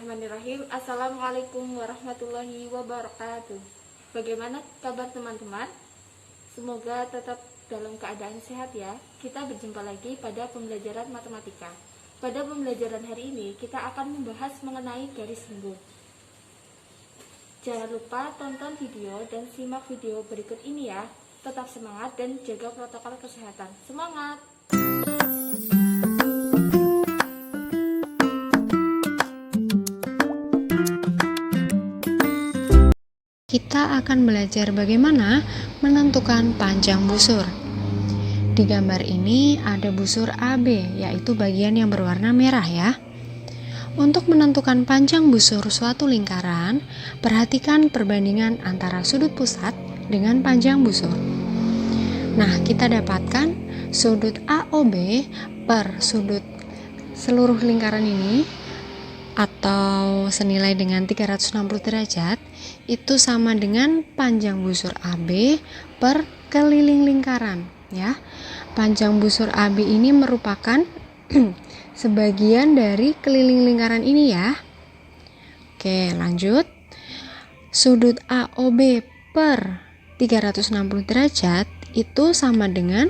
Bismillahirrahmanirrahim. Assalamualaikum warahmatullahi wabarakatuh. Bagaimana kabar teman-teman? Semoga tetap dalam keadaan sehat ya. Kita berjumpa lagi pada pembelajaran matematika. Pada pembelajaran hari ini kita akan membahas mengenai garis lembut. Jangan lupa tonton video dan simak video berikut ini ya. Tetap semangat dan jaga protokol kesehatan. Semangat! Kita akan belajar bagaimana menentukan panjang busur. Di gambar ini ada busur AB, yaitu bagian yang berwarna merah ya. Untuk menentukan panjang busur suatu lingkaran, perhatikan perbandingan antara sudut pusat dengan panjang busur. Nah, kita dapatkan sudut AOB per sudut seluruh lingkaran ini atau senilai dengan 360 derajat itu sama dengan panjang busur AB per keliling lingkaran ya. Panjang busur AB ini merupakan sebagian dari keliling lingkaran ini ya. Oke, lanjut. Sudut AOB per 360 derajat itu sama dengan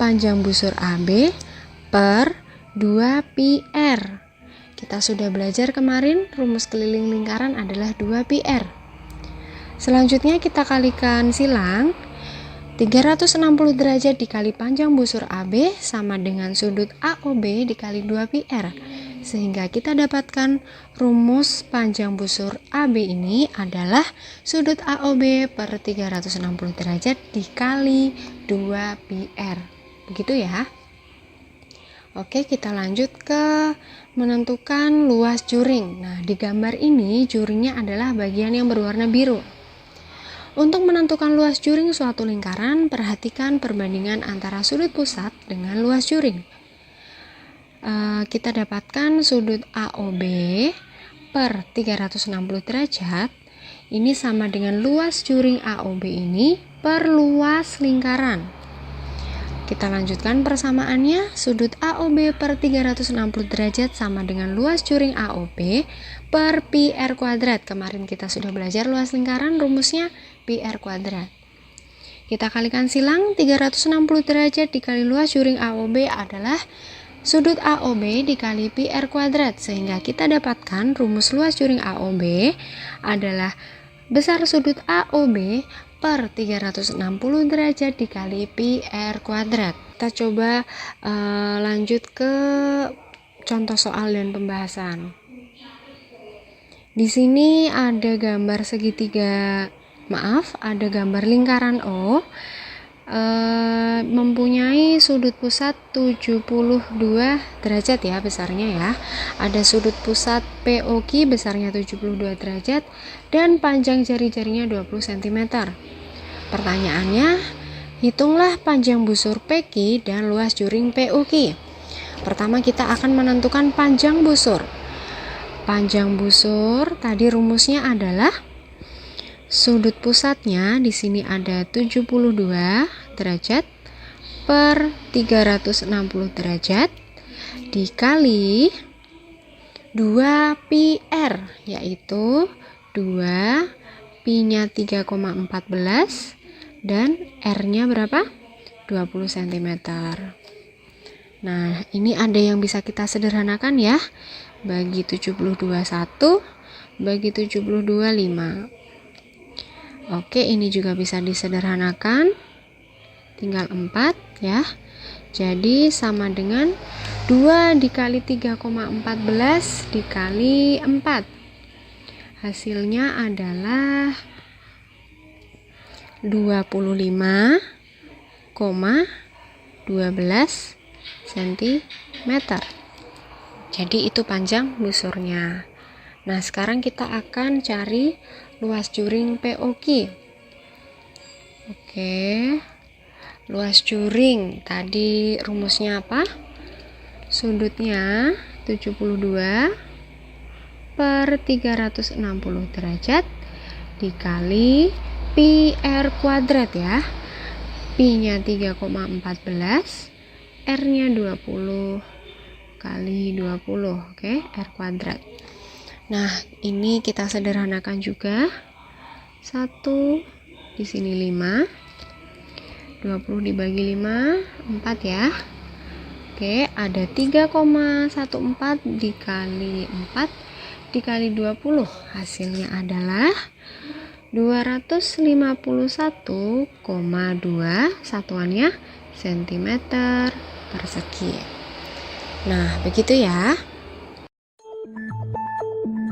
panjang busur AB per 2πr. Kita sudah belajar kemarin rumus keliling lingkaran adalah 2πr. Selanjutnya kita kalikan silang. 360 derajat dikali panjang busur AB sama dengan sudut AOB dikali 2πr. Sehingga kita dapatkan rumus panjang busur AB ini adalah sudut AOB per 360 derajat dikali 2πr. Begitu ya. Oke, kita lanjut ke menentukan luas juring. Nah, di gambar ini juringnya adalah bagian yang berwarna biru. Untuk menentukan luas juring suatu lingkaran, perhatikan perbandingan antara sudut pusat dengan luas juring. Kita dapatkan sudut AOB per 360 derajat. Ini sama dengan luas juring AOB ini per luas lingkaran. Kita lanjutkan persamaannya. Sudut AOB per 360 derajat sama dengan luas juring AOB per πr kuadrat. Kemarin kita sudah belajar luas lingkaran, rumusnya πr kuadrat. Kita kalikan silang. 360 derajat dikali luas juring AOB adalah sudut AOB dikali πr kuadrat. Sehingga kita dapatkan rumus luas juring AOB adalah besar sudut AOB per 360 derajat dikali πr kuadrat. Kita coba lanjut ke contoh soal dan pembahasan. Di sini ada gambar segitiga, ada gambar lingkaran O mempunyai sudut pusat 72 derajat ya besarnya ya. Ada sudut pusat POQ besarnya 72 derajat dan panjang jari-jarinya 20 cm. Pertanyaannya, hitunglah panjang busur PQ dan luas juring POQ. Pertama kita akan menentukan panjang busur. Panjang busur tadi rumusnya adalah sudut pusatnya di sini ada 72 derajat per 360 derajat dikali 2πr, yaitu 2 pi-nya 3,14 dan r-nya berapa? 20 cm. Nah, ini ada yang bisa kita sederhanakan ya. Bagi 72 1, bagi 72 5. Oke, ini juga bisa disederhanakan. Tinggal 4 ya. Jadi sama dengan 2 dikali 3,14 dikali 4. Hasilnya adalah 25,12 cm. Jadi itu panjang busurnya. Nah, sekarang kita akan cari luas juring POQ. Oke. Luas juring tadi rumusnya apa? Sudutnya 72 per 360 derajat dikali πr kuadrat ya. Pi-nya 3,14, R-nya 20 kali 20, oke, R kuadrat. Nah, ini kita sederhanakan juga. 1, di sini 5. 20 dibagi 5, 4 ya. Oke, ada 3,14 dikali 4 dikali 20. Hasilnya adalah 251,2 satuannya cm persegi. Nah, begitu ya.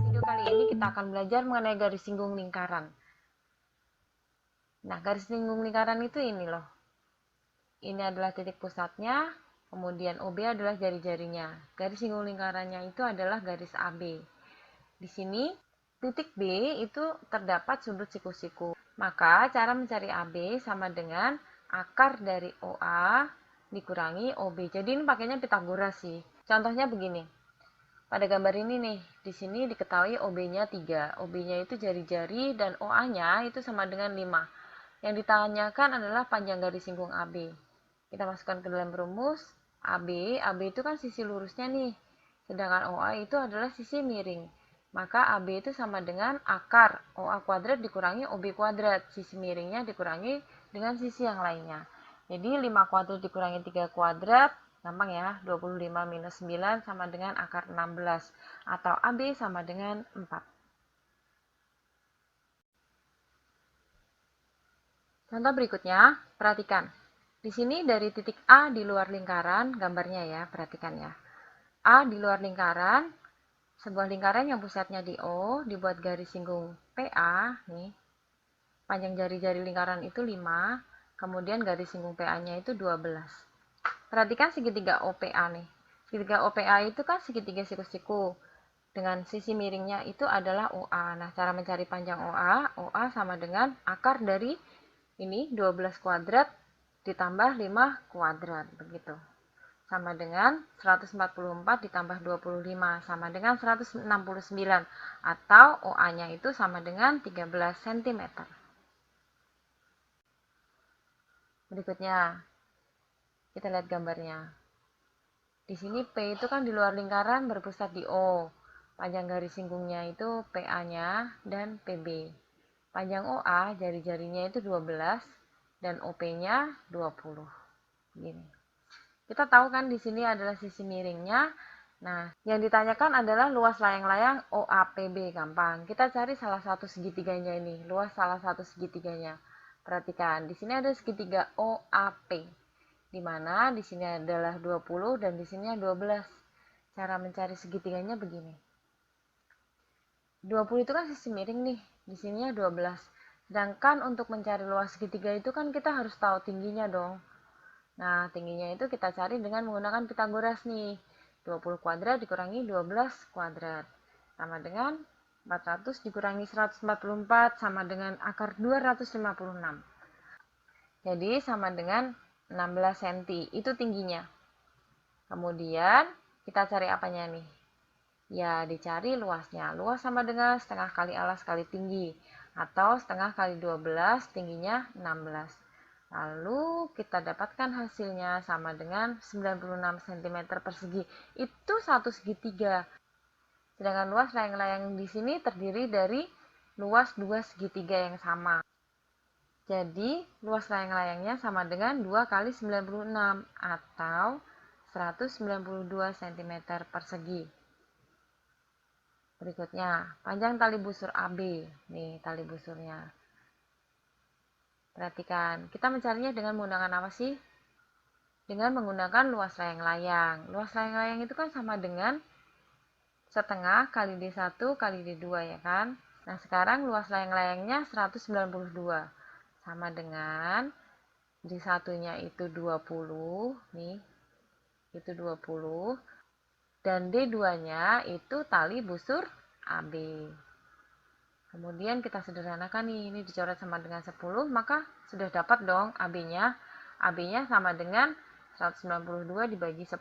Video kali ini kita akan belajar mengenai garis singgung lingkaran. Nah, garis singgung lingkaran itu ini loh. Ini adalah titik pusatnya, kemudian OB adalah jari-jarinya. Garis singgung lingkarannya itu adalah garis AB. Di sini, titik B itu terdapat sudut siku-siku. Maka, cara mencari AB sama dengan akar dari OA dikurangi OB. Jadi, ini pakainya Pitagoras sih. Contohnya begini. Pada gambar ini nih, di sini diketahui OB-nya 3. OB-nya itu jari-jari dan OA-nya itu sama dengan 5. Yang ditanyakan adalah panjang garis singgung AB. Kita masukkan ke dalam rumus AB. AB itu kan sisi lurusnya nih. Sedangkan OA itu adalah sisi miring. Maka AB itu sama dengan akar OA kuadrat dikurangi OB kuadrat. Sisi miringnya dikurangi dengan sisi yang lainnya. Jadi 5 kuadrat dikurangi 3 kuadrat. Gampang ya, 25 minus 9 sama dengan akar 16. Atau AB sama dengan 4. Contoh berikutnya, perhatikan. Di sini dari titik A di luar lingkaran, gambarnya ya, perhatikan ya. A di luar lingkaran, sebuah lingkaran yang pusatnya di O, dibuat garis singgung PA, nih. Panjang jari-jari lingkaran itu 5, kemudian garis singgung PA-nya itu 12. Perhatikan segitiga OPA nih. Segitiga OPA itu kan segitiga siku-siku. Dengan sisi miringnya itu adalah OA. Nah, cara mencari panjang OA sama dengan akar dari ini 12 kuadrat ditambah 5 kuadrat, begitu. Sama dengan 144 ditambah 25, sama dengan 169, atau OA-nya itu sama dengan 13 cm. Berikutnya, kita lihat gambarnya. Di sini P itu kan di luar lingkaran berpusat di O. Panjang garis singgungnya itu PA-nya dan PB. Panjang OA, jari-jarinya itu 12, dan OP-nya 20. Gini. Kita tahu kan di sini adalah sisi miringnya. Nah, yang ditanyakan adalah luas layang-layang OAPB. Gampang. Kita cari salah satu segitiganya ini. Luas salah satu segitiganya. Perhatikan, di sini ada segitiga OAP. Di mana di sini adalah 20 dan di sini 12. Cara mencari segitiganya begini. 20 itu kan sisi miring nih. Di sininya 12. Sedangkan untuk mencari luas segitiga itu kan kita harus tahu tingginya dong. Nah, tingginya itu kita cari dengan menggunakan Pitagoras nih. 20 kuadrat dikurangi 12 kuadrat. Sama dengan 400 dikurangi 144 sama dengan akar 256. Jadi sama dengan 16 cm. Itu tingginya. Kemudian kita cari apanya nih? Ya, dicari luasnya. Luas sama dengan setengah kali alas kali tinggi. Atau setengah kali 12, tingginya 16. Lalu kita dapatkan hasilnya sama dengan 96 cm persegi. Itu satu segitiga. Sedangkan luas layang-layang di sini terdiri dari luas dua segitiga yang sama. Jadi luas layang-layangnya sama dengan 2 kali 96 atau 192 cm persegi. Berikutnya, panjang tali busur AB. Nih, tali busurnya. Perhatikan, kita mencarinya dengan menggunakan apa sih? Dengan menggunakan luas layang-layang. Luas layang-layang itu kan sama dengan setengah kali D1 kali D2 ya kan? Nah, sekarang luas layang-layangnya 192. Sama dengan D1-nya itu 20, nih. Itu 20. Dan D2-nya itu tali busur AB. Kemudian kita sederhanakan nih, ini dicoret sama dengan 10, maka sudah dapat dong AB-nya. AB-nya sama dengan 192 dibagi 10,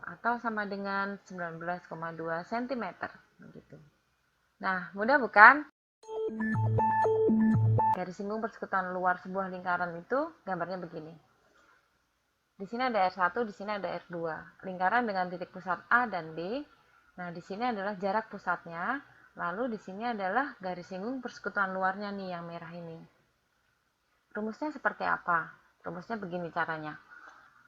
atau sama dengan 19,2 cm. Begitu. Nah, mudah bukan? Garis singgung persekutuan luar sebuah lingkaran itu gambarnya begini. Di sini ada R1, di sini ada R2. Lingkaran dengan titik pusat A dan B. Nah, di sini adalah jarak pusatnya. Lalu di sini adalah garis singgung persekutuan luarnya nih yang merah ini. Rumusnya seperti apa? Rumusnya begini caranya.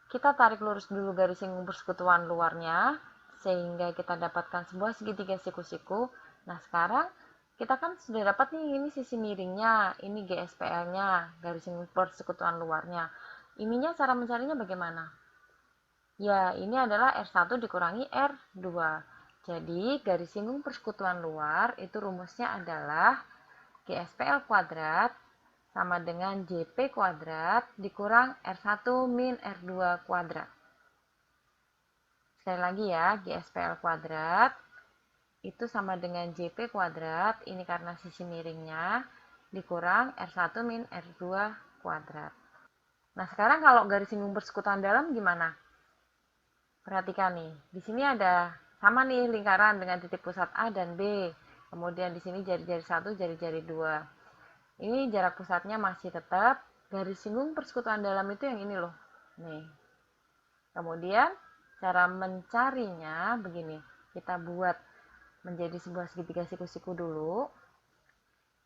Kita tarik lurus dulu garis singgung persekutuan luarnya, sehingga kita dapatkan sebuah segitiga siku-siku. Nah, sekarang kita kan sudah dapat nih, ini sisi miringnya, ini GSPL-nya, garis singgung persekutuan luarnya. Ininya cara mencarinya bagaimana? Ya, ini adalah R1 dikurangi R2. Jadi, garis singgung persekutuan luar itu rumusnya adalah GSPL kuadrat sama dengan JP kuadrat dikurang R1 min R2 kuadrat. Sekali lagi ya, GSPL kuadrat itu sama dengan JP kuadrat, ini karena sisi miringnya, dikurang R1 min R2 kuadrat. Nah, sekarang kalau garis singgung persekutuan dalam gimana? Perhatikan nih, di sini ada sama nih lingkaran dengan titik pusat A dan B. Kemudian di sini jari-jari 1, jari-jari 2. Ini jarak pusatnya masih tetap, garis singgung persekutuan dalam itu yang ini loh. Nih. Kemudian cara mencarinya begini. Kita buat menjadi sebuah segitiga siku-siku dulu.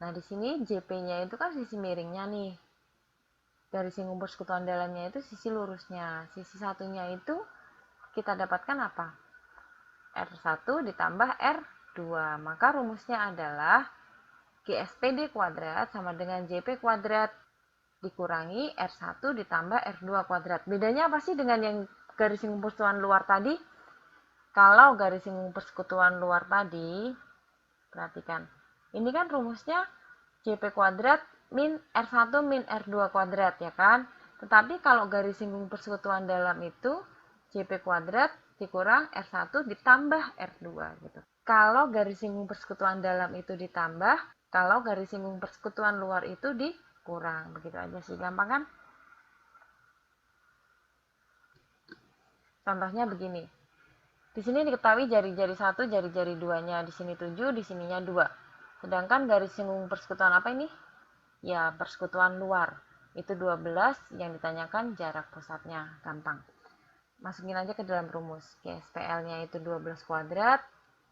Nah, di sini JP-nya itu kan sisi miringnya nih. Garis singgung persekutuan dalamnya itu sisi lurusnya. Sisi satunya itu kita dapatkan apa? R1 ditambah R2. Maka rumusnya adalah GSPD kuadrat sama dengan JP kuadrat dikurangi R1 ditambah R2 kuadrat. Bedanya apa sih dengan yang garis singgung persekutuan luar tadi? Kalau garis singgung persekutuan luar tadi, perhatikan. Ini kan rumusnya JP kuadrat min R1 min R2 kuadrat, ya kan? Tetapi kalau garis singgung persekutuan dalam itu JP kuadrat dikurang R1 ditambah R2 gitu. Kalau garis singgung persekutuan dalam itu ditambah, kalau garis singgung persekutuan luar itu dikurang. Begitu aja sih, gampang kan? Contohnya begini. Di sini diketahui jari-jari 1, jari-jari 2-nya. Di sini 7, di sininya 2. Sedangkan garis singgung persekutuan apa ini? Ya, persekutuan luar. Itu 12, yang ditanyakan jarak pusatnya. Gampang. Masukin aja ke dalam rumus. GSPL-nya itu 12 kuadrat.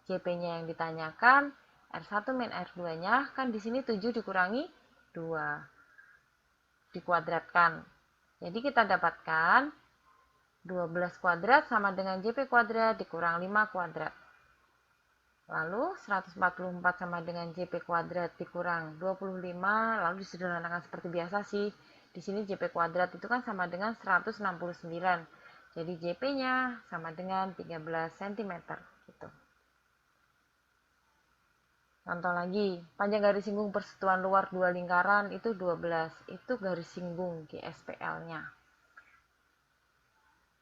JP-nya yang ditanyakan R1 min R2-nya kan di sini 7 dikurangi 2 dikuadratkan. Jadi kita dapatkan 12 kuadrat sama dengan JP kuadrat dikurang 5 kuadrat. Lalu 144 sama dengan JP kuadrat dikurang 25, lalu disederhanakan seperti biasa sih. Di sini JP kuadrat itu kan sama dengan 169. Jadi JP-nya sama dengan 13 cm gitu. Contoh lagi, panjang garis singgung persekutuan luar dua lingkaran itu 12. Itu garis singgung GSPL-nya.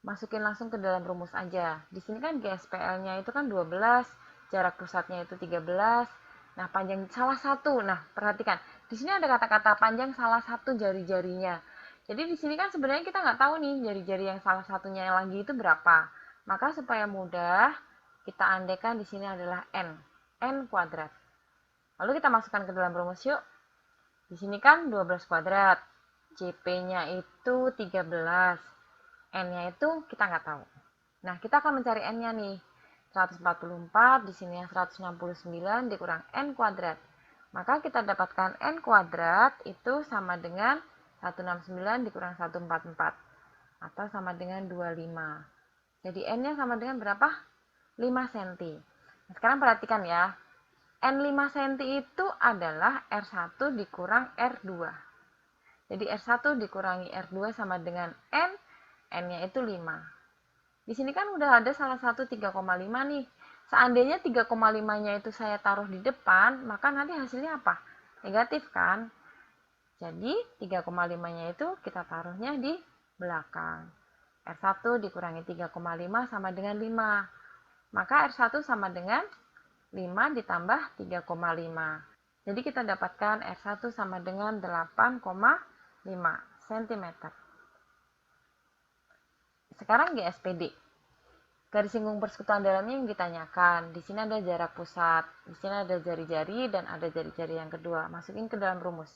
Masukin langsung ke dalam rumus aja. Di sini kan GSPL-nya itu kan 12, jarak pusatnya itu 13. Nah, panjang salah satu. Nah, perhatikan. Di sini ada kata-kata panjang salah satu jari-jarinya. Jadi di sini kan sebenarnya kita nggak tahu nih jari-jari yang salah satunya lagi itu berapa. Maka supaya mudah, kita andaikan di sini adalah N kuadrat. Lalu kita masukkan ke dalam rumus yuk. Di sini kan 12 kuadrat. JP-nya itu 13. N-nya itu kita nggak tahu. Nah, kita akan mencari N-nya nih. 144, di sini yang 169 dikurang N kuadrat. Maka kita dapatkan N kuadrat itu sama dengan 169 dikurang 144. Atau sama dengan 25. Jadi N-nya sama dengan berapa? 5 cm. Nah, sekarang perhatikan ya. N 5 cm itu adalah R1 dikurang R2. Jadi R1 dikurangi R2 sama dengan N. N-nya itu 5. Di sini kan udah ada salah satu 3,5 nih. Seandainya 3,5-nya itu saya taruh di depan, maka nanti hasilnya apa? Negatif kan? Jadi 3,5-nya itu kita taruhnya di belakang. R1 dikurangi 3,5 sama dengan 5. Maka R1 sama dengan 5 ditambah 3,5. Jadi kita dapatkan R1 sama dengan 8,5 cm. Sekarang GSPD. Garis singgung persekutuan dalamnya yang ditanyakan. Di sini ada jarak pusat, di sini ada jari-jari dan ada jari-jari yang kedua. Masukin ke dalam rumus.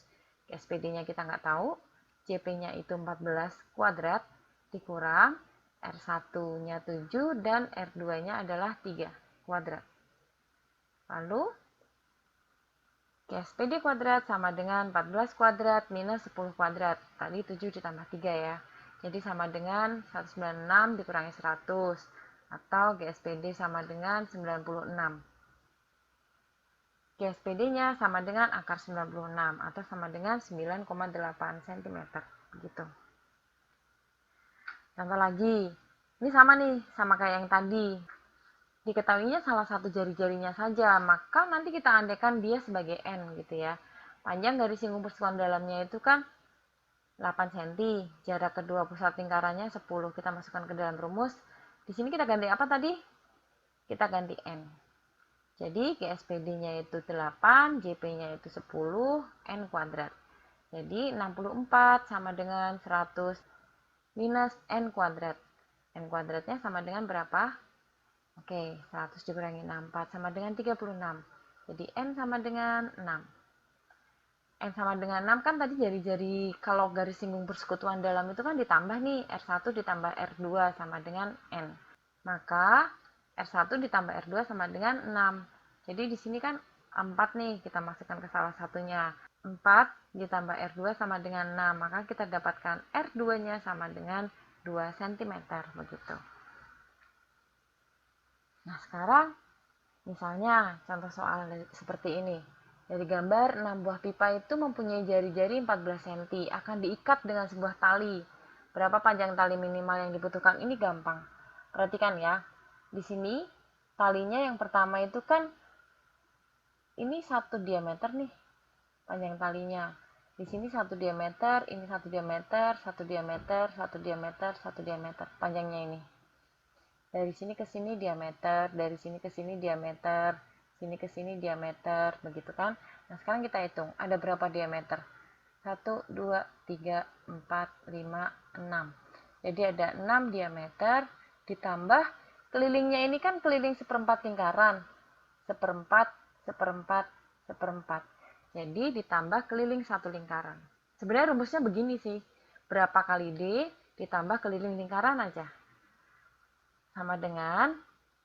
GSPD-nya kita nggak tahu. JP-nya itu 14 kuadrat dikurang R1-nya 7 dan R2-nya adalah 3 kuadrat. Lalu GSPD kuadrat sama dengan 14 kuadrat minus 10 kuadrat. Tadi 7 ditambah 3 ya. Jadi sama dengan 196 dikurangi 100. Atau GSPD sama dengan 96. GSPD-nya sama dengan akar 96 atau sama dengan 9,8 cm. Begitu. Contoh lagi. Ini sama nih, sama kayak yang tadi. Diketahuinya salah satu jari-jarinya saja, maka nanti kita andaikan dia sebagai N gitu ya. Panjang garis singgung persekutuan dalamnya itu kan 8 cm, jarak kedua pusat lingkarannya 10. Kita masukkan ke dalam rumus. Di sini kita ganti apa tadi? Kita ganti N. Jadi GSPD-nya itu 8, JP-nya itu 10, N kuadrat. Jadi 64 sama dengan 100 minus N kuadrat. N kuadratnya sama dengan berapa? Oke, 100 dikurangi 64 sama dengan 36. Jadi N sama dengan 6. N sama dengan 6 kan tadi jari-jari kalau garis singgung persekutuan dalam itu kan ditambah nih. R1 ditambah R2 sama dengan N. Maka R1 ditambah R2 sama dengan 6. Jadi di sini kan 4 nih, kita masukkan ke salah satunya. 4 ditambah R2 sama dengan 6. Maka kita dapatkan R2-nya sama dengan 2 cm. Begitu. Nah, sekarang misalnya contoh soal seperti ini. Dari gambar 6 buah pipa itu mempunyai jari-jari 14 cm, akan diikat dengan sebuah tali. Berapa panjang tali minimal yang dibutuhkan? Ini gampang. Perhatikan ya. Di sini talinya yang pertama itu kan ini 1 diameter nih. Panjang talinya. Di sini 1 diameter, ini 1 diameter, 1 diameter, 1 diameter, 1 diameter. Panjangnya ini. Dari sini ke sini diameter, dari sini ke sini diameter, sini ke sini diameter, begitu kan? Nah, sekarang kita hitung, ada berapa diameter? 1, 2, 3, 4, 5, 6. Jadi ada 6 diameter, ditambah kelilingnya ini kan keliling seperempat lingkaran. Seperempat, seperempat, seperempat. Jadi ditambah keliling satu lingkaran. Sebenarnya rumusnya begini sih, berapa kali D ditambah keliling lingkaran aja. Sama dengan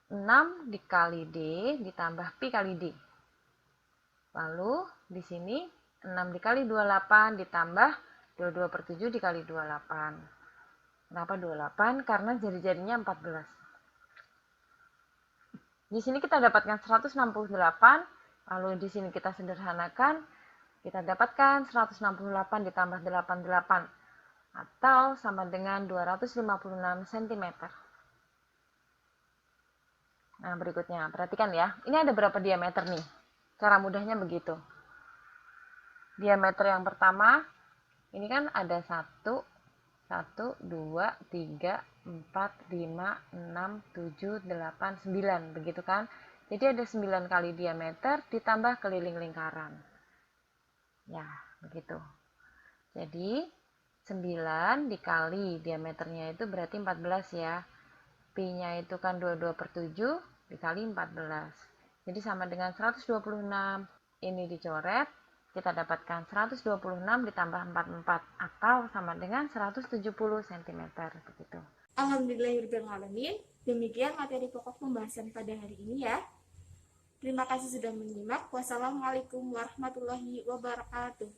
6 dikali D ditambah pi kali D. Lalu di sini 6 dikali 28 ditambah 22 per 7 dikali 28. Kenapa 28? Karena jari-jarinya 14. Di sini kita dapatkan 168, lalu di sini kita sederhanakan, kita dapatkan 168 ditambah 88 atau sama dengan 256 cm. Nah, berikutnya, perhatikan ya. Ini ada berapa diameter nih? Cara mudahnya begitu. Diameter yang pertama, ini kan ada 1, 2, 3, 4, 5, 6, 7, 8, 9. Begitu kan? Jadi ada 9 kali diameter ditambah keliling lingkaran. Ya, begitu. Jadi, 9 dikali diameternya itu berarti 14 ya. Pi-nya itu kan 22 per 7 dikali 14. Jadi sama dengan 126. Ini dicoret, kita dapatkan 126 ditambah 44 atau sama dengan 170 cm. Begitu. Alhamdulillahirrahmanirrahim. Demikian materi pokok pembahasan pada hari ini ya. Terima kasih sudah menyimak. Wassalamualaikum warahmatullahi wabarakatuh.